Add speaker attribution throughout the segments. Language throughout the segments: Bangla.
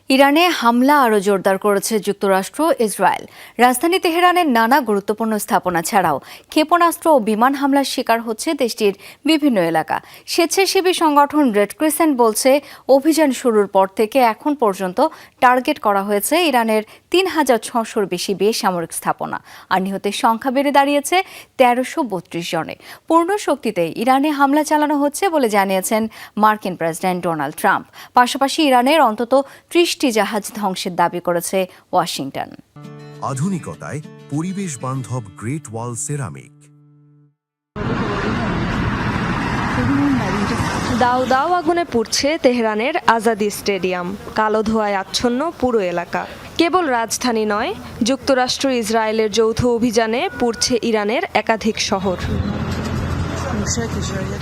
Speaker 1: ইরানে হামলা আরও জোরদার করেছে যুক্তরাষ্ট্র ইসরায়েল। রাজধানী তেহরানের নানা গুরুত্বপূর্ণ স্থাপনা ছাড়াও ক্ষেপণাস্ত্র ও বিমান হামলার শিকার হচ্ছে দেশটির বিভিন্ন এলাকা। স্বেচ্ছাসেবী সংগঠন রেড ক্রিসেন্ট বলছে, অভিযান শুরুর পর থেকে এখন পর্যন্ত টার্গেট করা হয়েছে ইরানের ৩,৬০০-র বেশি বেসামরিক স্থাপনা, আর নিহতের সংখ্যা বেড়ে দাঁড়িয়েছে ১৩৩২ জনে। পূর্ণ শক্তিতে ইরানে হামলা চালানো হচ্ছে বলে জানিয়েছেন মার্কিন প্রেসিডেন্ট ডোনাল্ড ট্রাম্প। পাশাপাশি ইরানের অন্তত ৩০টি জাহাজ ধ্বংসের দাবি করেছে ওয়াশিংটন।
Speaker 2: আধুনিকতায় পরিবেশ বান্ধব গ্রেট ওয়াল সেরামিক।
Speaker 3: দাউ দাউ আগুনে পুড়ছে তেহরানের আজাদি স্টেডিয়াম। কালো ধোঁয়ায় আচ্ছন্ন পুরো এলাকা। কেবল রাজধানী নয়, যুক্তরাষ্ট্র ইসরায়েলের যৌথ অভিযানে পুড়ছে ইরানের একাধিক শহর।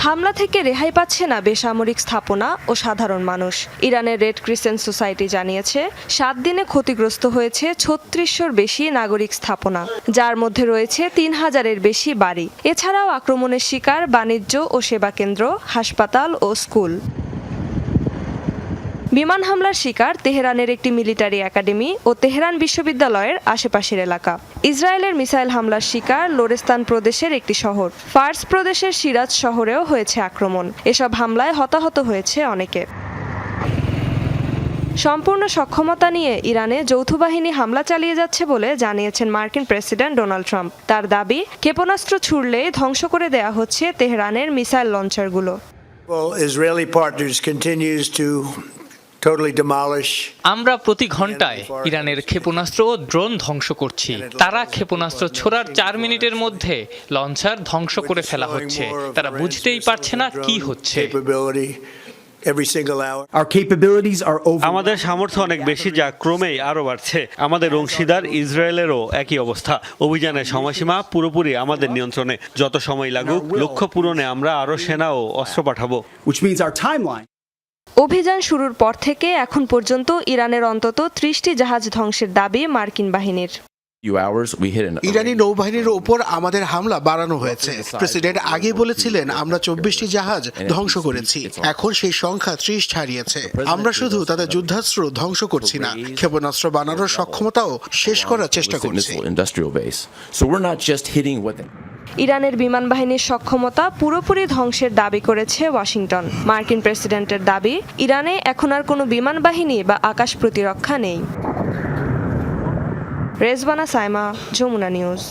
Speaker 3: হামলা থেকে রেহাই পাচ্ছে না বেসামরিক স্থাপনা ও সাধারণ মানুষ। ইরানের রেড ক্রিসেন্ট সোসাইটি জানিয়েছে, 7 দিনে ক্ষতিগ্রস্ত হয়েছে ৩৬০০-র বেশি নাগরিক স্থাপনা, যার মধ্যে রয়েছে ৩,০০০-এর বেশি বাড়ি। এছাড়াও আক্রমণের শিকার বাণিজ্য ও সেবা কেন্দ্র, হাসপাতাল ও স্কুল। বিমান হামলার শিকার তেহরানের একটি মিলিটারি একাডেমি ও তেহরান বিশ্ববিদ্যালয়ের আশেপাশের এলাকা। ইসরায়েলের মিসাইল হামলার শিকার লোরেস্তান প্রদেশের একটি শহর। ফার্স প্রদেশের সিরাজ শহরেও হয়েছে আক্রমণ। এসব হামলায় হতাহত হয়েছে অনেকে। সম্পূর্ণ সক্ষমতা নিয়ে ইরানে যৌথ বাহিনী হামলা চালিয়ে যাচ্ছে বলে জানিয়েছেন মার্কিন প্রেসিডেন্ট ডোনাল্ড ট্রাম্প। তার দাবি, ক্ষেপণাস্ত্র ছুড়লে ধ্বংস করে দেয়া হচ্ছে তেহরানের মিসাইল লঞ্চারগুলো।
Speaker 4: আমরা প্রতি ঘন্টায় ইরানের ক্ষেপণাস্ত্র ও ড্রোন ধ্বংস করছি। তারা ক্ষেপণাস্ত্র ছোড়ার 4 মিনিটের মধ্যে লঞ্চার ধ্বংস করে ফেলা হচ্ছে। তারা বুঝতেই পারছে না কি হচ্ছে।
Speaker 5: আমাদের সামর্থ্য অনেক বেশি, যা ক্রমেই আরো বাড়ছে। আমাদের অংশীদার ইসরায়েলেরও একই অবস্থা। অভিযানের সময়সীমা পুরোপুরি আমাদের নিয়ন্ত্রণে। যত সময় লাগুক, লক্ষ্য পূরণে আমরা আরো সেনা ও অস্ত্র পাঠাবো।
Speaker 3: অভিযান শুরুর পর থেকে এখন পর্যন্ত ইরানের অন্তত 30টি জাহাজ ধ্বংসের দাবি মার্কিন বাহিনীর।
Speaker 6: ইরানি নৌবাহিনীর ওপর আমাদের হামলা বাড়ানো হয়েছে। প্রেসিডেন্ট আগে বলেছিলেন আমরা 24টি জাহাজ ধ্বংস করেছি। এখন সেই সংখ্যা 30 ছাড়িয়েছে। আমরা শুধু তাদের যুদ্ধাস্ত্র ধ্বংস করছি না, ক্ষেপণাস্ত্র বানানোর সক্ষমতাও শেষ করার চেষ্টা করছি।
Speaker 3: ইরানের বিমান বাহিনীর সক্ষমতা পুরোপুরি ধ্বংসের দাবি করেছে ওয়াশিংটন। মার্কিন প্রেসিডেন্টের দাবি, ইরানে এখন আর কোনো বিমান বাহিনী বা আকাশ প্রতিরক্ষা নেই। রেজবানা সাইমা, যমুনা নিউজ।